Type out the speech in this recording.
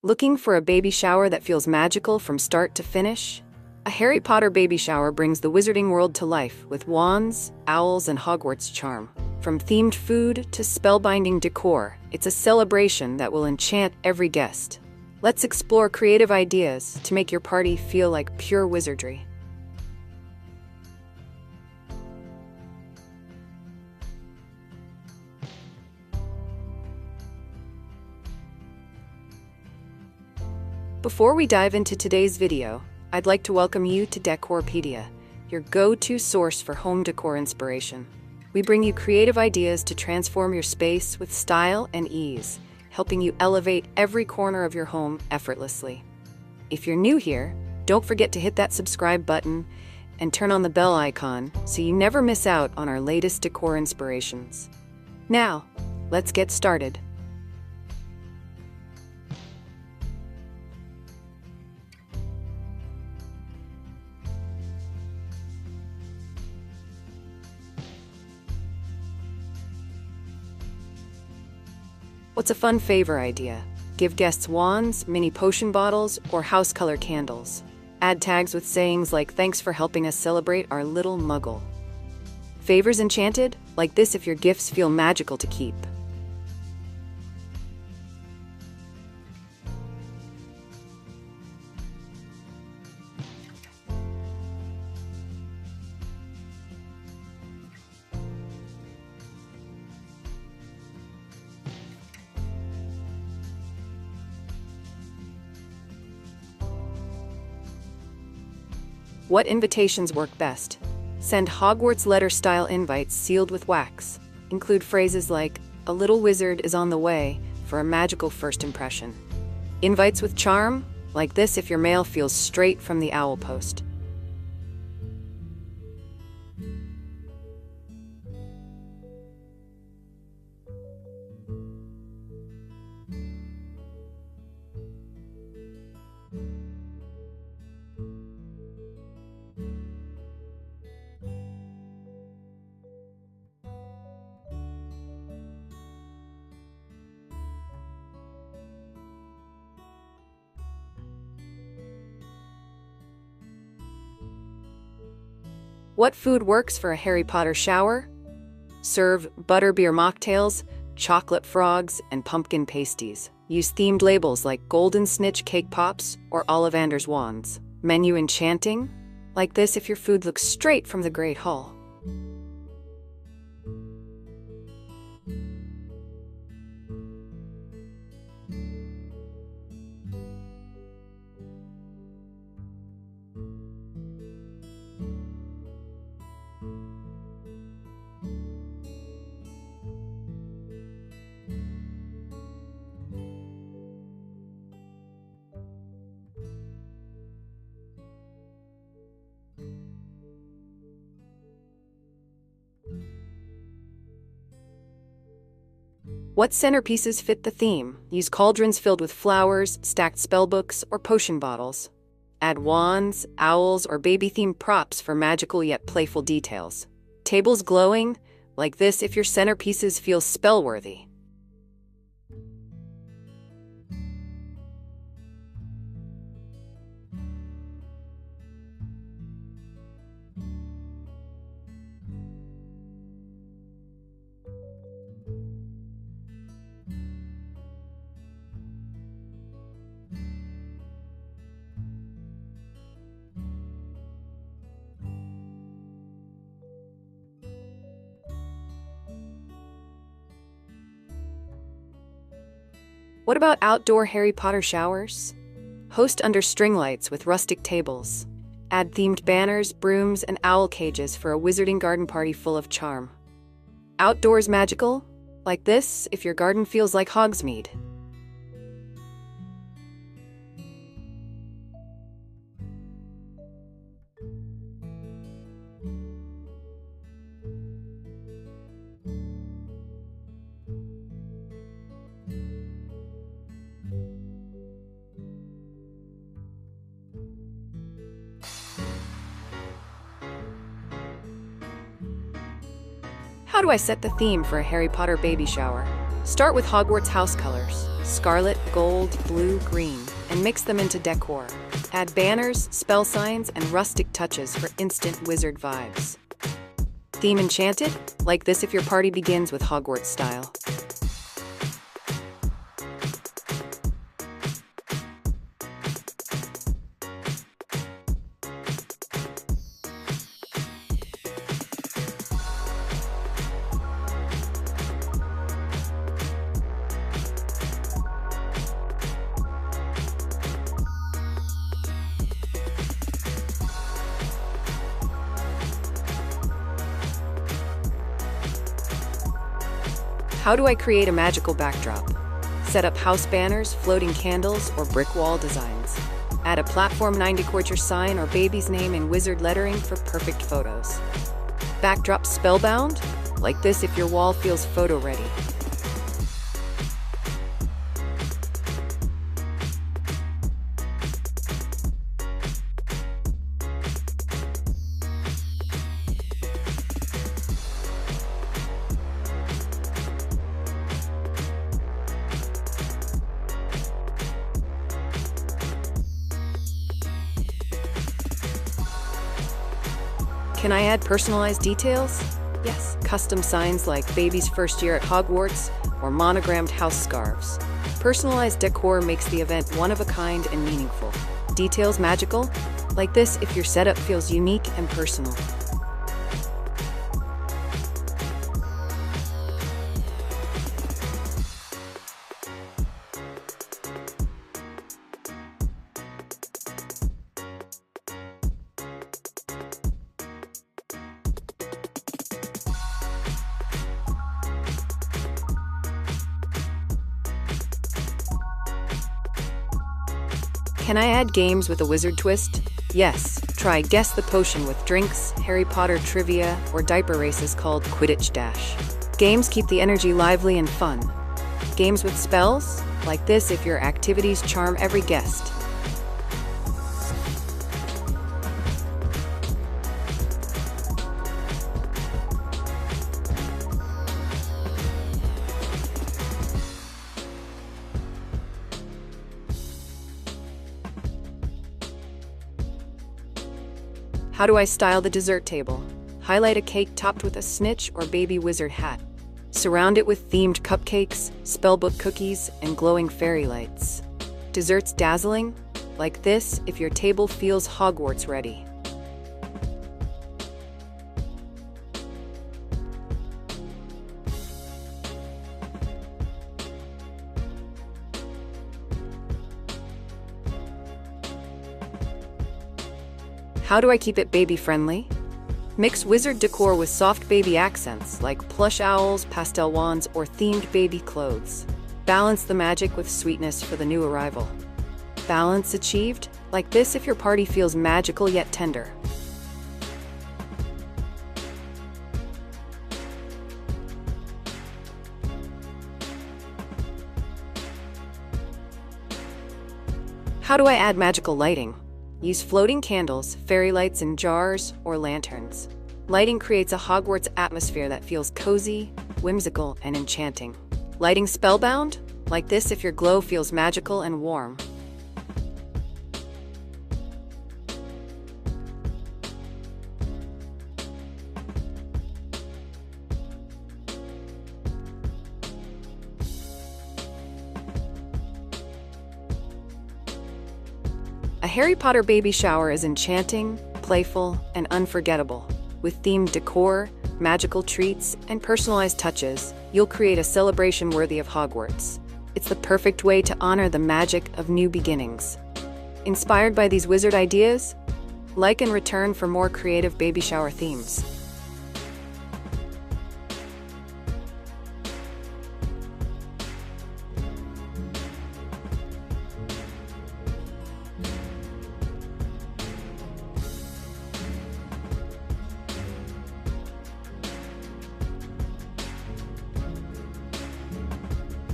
Looking for a baby shower that feels magical from start to finish? A Harry Potter baby shower brings the wizarding world to life with wands, owls, and Hogwarts charm. From themed food to spellbinding decor, it's a celebration that will enchant every guest. Let's explore creative ideas to make your party feel like pure wizardry. Before we dive into today's video, I'd like to welcome you to Decorpediya, your go-to source for home decor inspiration. We bring you creative ideas to transform your space with style and ease, helping you elevate every corner of your home effortlessly. If you're new here, don't forget to hit that subscribe button and turn on the bell icon so you never miss out on our latest decor inspirations. Now, let's get started. What's a fun favor idea? Give guests wands, mini potion bottles, or house color candles. Add tags with sayings like, "Thanks for helping us celebrate our little muggle." Favors enchanted? Like this if your gifts feel magical to keep. What invitations work best? Send Hogwarts letter-style invites sealed with wax. Include phrases like, "A little wizard is on the way," for a magical first impression. Invites with charm? Like this if your mail feels straight from the owl post. What food works for a Harry Potter shower? Serve butterbeer mocktails, chocolate frogs, and pumpkin pasties. Use themed labels like Golden Snitch Cake Pops or Ollivander's Wands. Menu enchanting? Like this if your food looks straight from the Great Hall. What centerpieces fit the theme? Use cauldrons filled with flowers, stacked spellbooks, or potion bottles. Add wands, owls, or baby-themed props for magical yet playful details. Tables glowing? Like this if your centerpieces feel spell-worthy. What about outdoor Harry Potter showers? Host under string lights with rustic tables. Add themed banners, brooms, and owl cages for a wizarding garden party full of charm. Outdoors magical? Like this if your garden feels like Hogsmeade. How do I set the theme for a Harry Potter baby shower? Start with Hogwarts house colors. scarlet, gold, blue, green, and mix them into decor. Add banners, spell signs, and rustic touches for instant wizard vibes. Theme enchanted? Like this if your party begins with Hogwarts style. How do I create a magical backdrop? Set up house banners, floating candles, or brick wall designs. Add a platform 9 decor sign or baby's name in wizard lettering for perfect photos. Backdrop spellbound? Like this if your wall feels photo ready. Can I add personalized details? Yes, custom signs like baby's first year at Hogwarts or monogrammed house scarves. Personalized decor makes the event one of a kind and meaningful. Details magical? Like this if your setup feels unique and personal. Can I add games with a wizard twist? Yes, try Guess the Potion with drinks, Harry Potter trivia, or diaper races called Quidditch Dash. Games keep the energy lively and fun. Games with spells? Like this if your activities charm every guest. How do I style the dessert table? Highlight a cake topped with a snitch or baby wizard hat. Surround it with themed cupcakes, spellbook cookies, and glowing fairy lights. Desserts dazzling? Like this if your table feels Hogwarts ready. How do I keep it baby-friendly? Mix wizard decor with soft baby accents like plush owls, pastel wands, or themed baby clothes. Balance the magic with sweetness for the new arrival. Balance achieved? Like this if your party feels magical yet tender. How do I add magical lighting? Use floating candles, fairy lights in jars, or lanterns. Lighting creates a Hogwarts atmosphere that feels cozy, whimsical, and enchanting. Lighting spellbound? Like this if your glow feels magical and warm. A Harry Potter baby shower is enchanting, playful, and unforgettable. With themed decor, magical treats, and personalized touches, you'll create a celebration worthy of Hogwarts. It's the perfect way to honor the magic of new beginnings. Inspired by these wizard ideas? Like and return for more creative baby shower themes.